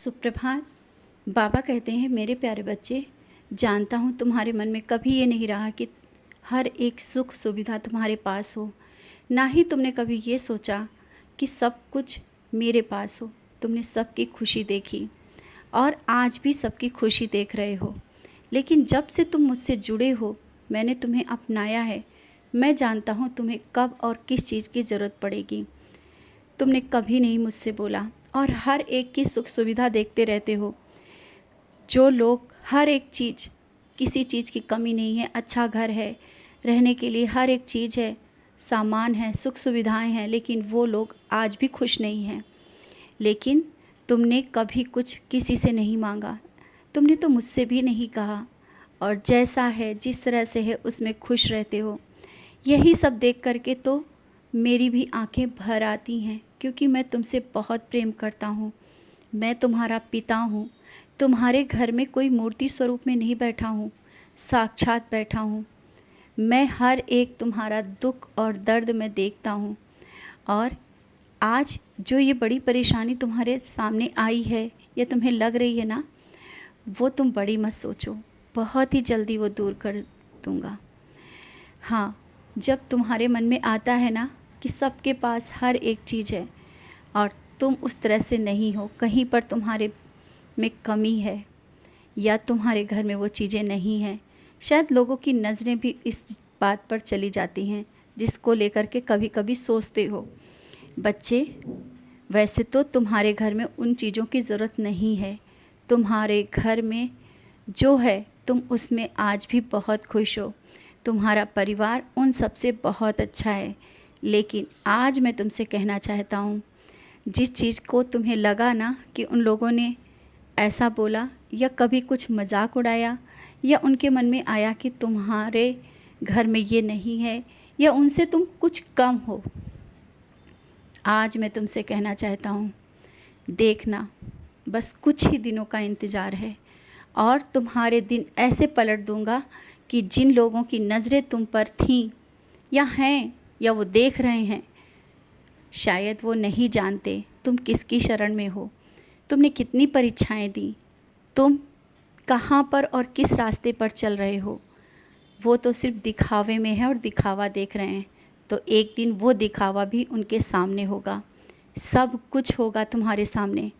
सुप्रभात। बाबा कहते हैं, मेरे प्यारे बच्चे, जानता हूँ तुम्हारे मन में कभी ये नहीं रहा कि हर एक सुख सुविधा तुम्हारे पास हो। ना ही तुमने कभी ये सोचा कि सब कुछ मेरे पास हो। तुमने सबकी खुशी देखी और आज भी सबकी खुशी देख रहे हो। लेकिन जब से तुम मुझसे जुड़े हो, मैंने तुम्हें अपनाया है। मैं जानता हूँ तुम्हें कब और किस चीज़ की ज़रूरत पड़ेगी। तुमने कभी नहीं मुझसे बोला और हर एक की सुख सुविधा देखते रहते हो। जो लोग हर एक चीज़, किसी चीज़ की कमी नहीं है, अच्छा घर है, रहने के लिए हर एक चीज़ है, सामान है, सुख सुविधाएं हैं, लेकिन वो लोग आज भी खुश नहीं हैं। लेकिन तुमने कभी कुछ किसी से नहीं मांगा, तुमने तो मुझसे भी नहीं कहा, और जैसा है, जिस तरह से है, उसमें खुश रहते हो। यही सब देख करके तो मेरी भी आंखें भर आती हैं, क्योंकि मैं तुमसे बहुत प्रेम करता हूँ। मैं तुम्हारा पिता हूँ। तुम्हारे घर में कोई मूर्ति स्वरूप में नहीं बैठा हूँ, साक्षात बैठा हूँ। मैं हर एक तुम्हारा दुख और दर्द मैं देखता हूँ। और आज जो ये बड़ी परेशानी तुम्हारे सामने आई है या तुम्हें लग रही है ना, वो तुम बड़ी मत सोचो, बहुत ही जल्दी वो दूर कर दूँगा। हाँ, जब तुम्हारे मन में आता है ना कि सबके पास हर एक चीज़ है और तुम उस तरह से नहीं हो, कहीं पर तुम्हारे में कमी है या तुम्हारे घर में वो चीज़ें नहीं हैं, शायद लोगों की नज़रें भी इस बात पर चली जाती हैं, जिसको लेकर के कभी कभी सोचते हो। बच्चे, वैसे तो तुम्हारे घर में उन चीज़ों की ज़रूरत नहीं है। तुम्हारे घर में जो है, तुम उसमें आज भी बहुत खुश हो। तुम्हारा परिवार उन सब से बहुत अच्छा है। लेकिन आज मैं तुमसे कहना चाहता हूँ, जिस चीज़ को तुम्हें लगा ना कि उन लोगों ने ऐसा बोला या कभी कुछ मजाक उड़ाया या उनके मन में आया कि तुम्हारे घर में ये नहीं है या उनसे तुम कुछ कम हो, आज मैं तुमसे कहना चाहता हूँ, देखना, बस कुछ ही दिनों का इंतज़ार है और तुम्हारे दिन ऐसे पलट दूँगा कि जिन लोगों की नज़रें तुम पर थीं या हैं या वो देख रहे हैं, शायद वो नहीं जानते तुम किसकी शरण में हो, तुमने कितनी परीक्षाएं दी, तुम कहाँ पर और किस रास्ते पर चल रहे हो। वो तो सिर्फ दिखावे में है और दिखावा देख रहे हैं। तो एक दिन वो दिखावा भी उनके सामने होगा। सब कुछ होगा तुम्हारे सामने,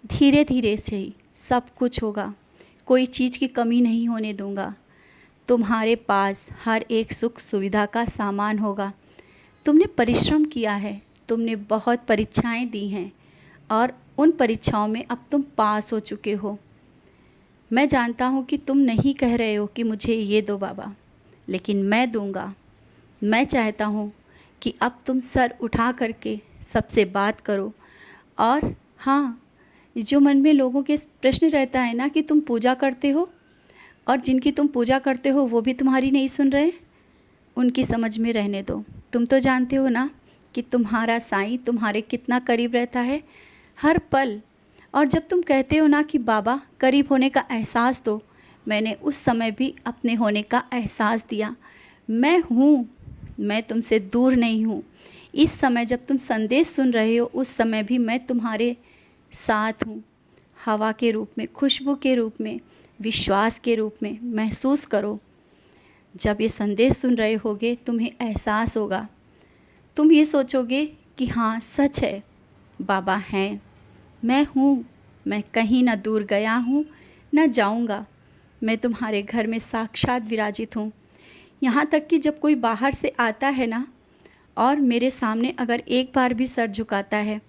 धीरे धीरे से ही सब कुछ होगा। कोई चीज़ की कमी नहीं होने दूंगा। तुम्हारे पास हर एक सुख सुविधा का सामान होगा। तुमने परिश्रम किया है, तुमने बहुत परीक्षाएं दी हैं और उन परीक्षाओं में अब तुम पास हो चुके हो। मैं जानता हूँ कि तुम नहीं कह रहे हो कि मुझे ये दो बाबा, लेकिन मैं दूंगा। मैं चाहता हूँ कि अब तुम सर उठा करके सबसे बात करो। और हाँ, जो मन में लोगों के प्रश्न रहता है ना कि तुम पूजा करते हो और जिनकी तुम पूजा करते हो वो भी तुम्हारी नहीं सुन रहे, उनकी समझ में रहने दो। तुम तो जानते हो ना कि तुम्हारा साईं तुम्हारे कितना करीब रहता है हर पल। और जब तुम कहते हो ना कि बाबा करीब होने का एहसास दो, मैंने उस समय भी अपने होने का एहसास दिया। मैं हूँ, मैं तुमसे दूर नहीं हूँ। इस समय जब तुम संदेश सुन रहे हो, उस समय भी मैं तुम्हारे साथ हूँ, हवा के रूप में, खुशबू के रूप में, विश्वास के रूप में। महसूस करो, जब ये संदेश सुन रहे होगे तुम्हें एहसास होगा, तुम ये सोचोगे कि हाँ सच है, बाबा हैं, मैं हूँ, मैं कहीं ना दूर गया हूँ ना जाऊँगा। मैं तुम्हारे घर में साक्षात विराजित हूँ। यहाँ तक कि जब कोई बाहर से आता है ना और मेरे सामने अगर एक बार भी सर झुकाता है,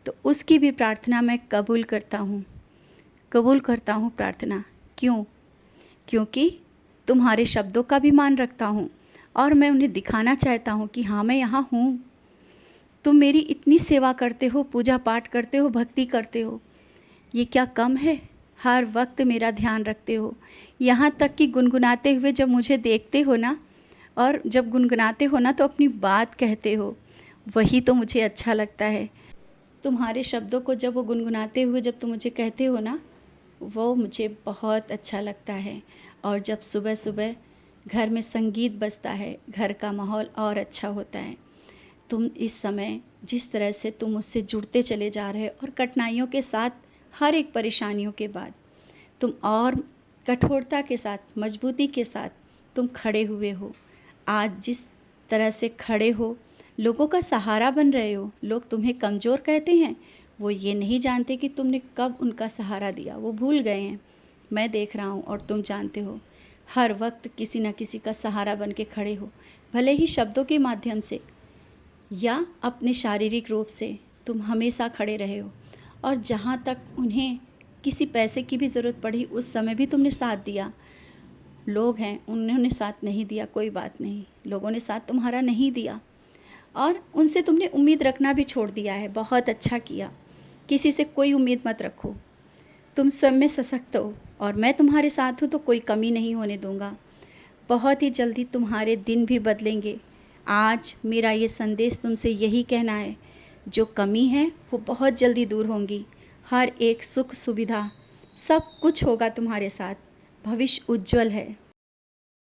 तो उसकी भी प्रार्थना मैं कबूल करता हूँ, कबूल करता हूँ प्रार्थना। क्यों? क्योंकि तुम्हारे शब्दों का भी मान रखता हूँ और मैं उन्हें दिखाना चाहता हूँ कि हाँ मैं यहाँ हूँ। तुम मेरी इतनी सेवा करते हो, पूजा पाठ करते हो, भक्ति करते हो, ये क्या कम है? हर वक्त मेरा ध्यान रखते हो। यहाँ तक कि गुनगुनाते हुए जब मुझे देखते हो ना, और जब गुनगुनाते हो ना तो अपनी बात कहते हो, वही तो मुझे अच्छा लगता है। तुम्हारे शब्दों को जब वो गुनगुनाते हुए जब तुम मुझे कहते हो ना, वो मुझे बहुत अच्छा लगता है। और जब सुबह सुबह घर में संगीत बजता है, घर का माहौल और अच्छा होता है। तुम इस समय जिस तरह से तुम मुझसे जुड़ते चले जा रहे हो और कठिनाइयों के साथ हर एक परेशानियों के बाद तुम और कठोरता के साथ, मजबूती के साथ तुम खड़े हुए हो। आज जिस तरह से खड़े हो, लोगों का सहारा बन रहे हो। लोग तुम्हें कमज़ोर कहते हैं, वो ये नहीं जानते कि तुमने कब उनका सहारा दिया, वो भूल गए हैं। मैं देख रहा हूँ और तुम जानते हो, हर वक्त किसी न किसी का सहारा बन के खड़े हो, भले ही शब्दों के माध्यम से या अपने शारीरिक रूप से तुम हमेशा खड़े रहे हो। और जहाँ तक उन्हें किसी पैसे की भी ज़रूरत पड़ी, उस समय भी तुमने साथ दिया। लोग हैं, उन्होंने साथ नहीं दिया, कोई बात नहीं, लोगों ने साथ तुम्हारा नहीं दिया और उनसे तुमने उम्मीद रखना भी छोड़ दिया है। बहुत अच्छा किया। किसी से कोई उम्मीद मत रखो। तुम स्वयं में सशक्त हो और मैं तुम्हारे साथ हूँ, तो कोई कमी नहीं होने दूँगा। बहुत ही जल्दी तुम्हारे दिन भी बदलेंगे। आज मेरा ये संदेश तुमसे यही कहना है, जो कमी है वो बहुत जल्दी दूर होंगी। हर एक सुख सुविधा सब कुछ होगा तुम्हारे साथ। भविष्य उज्जवल है।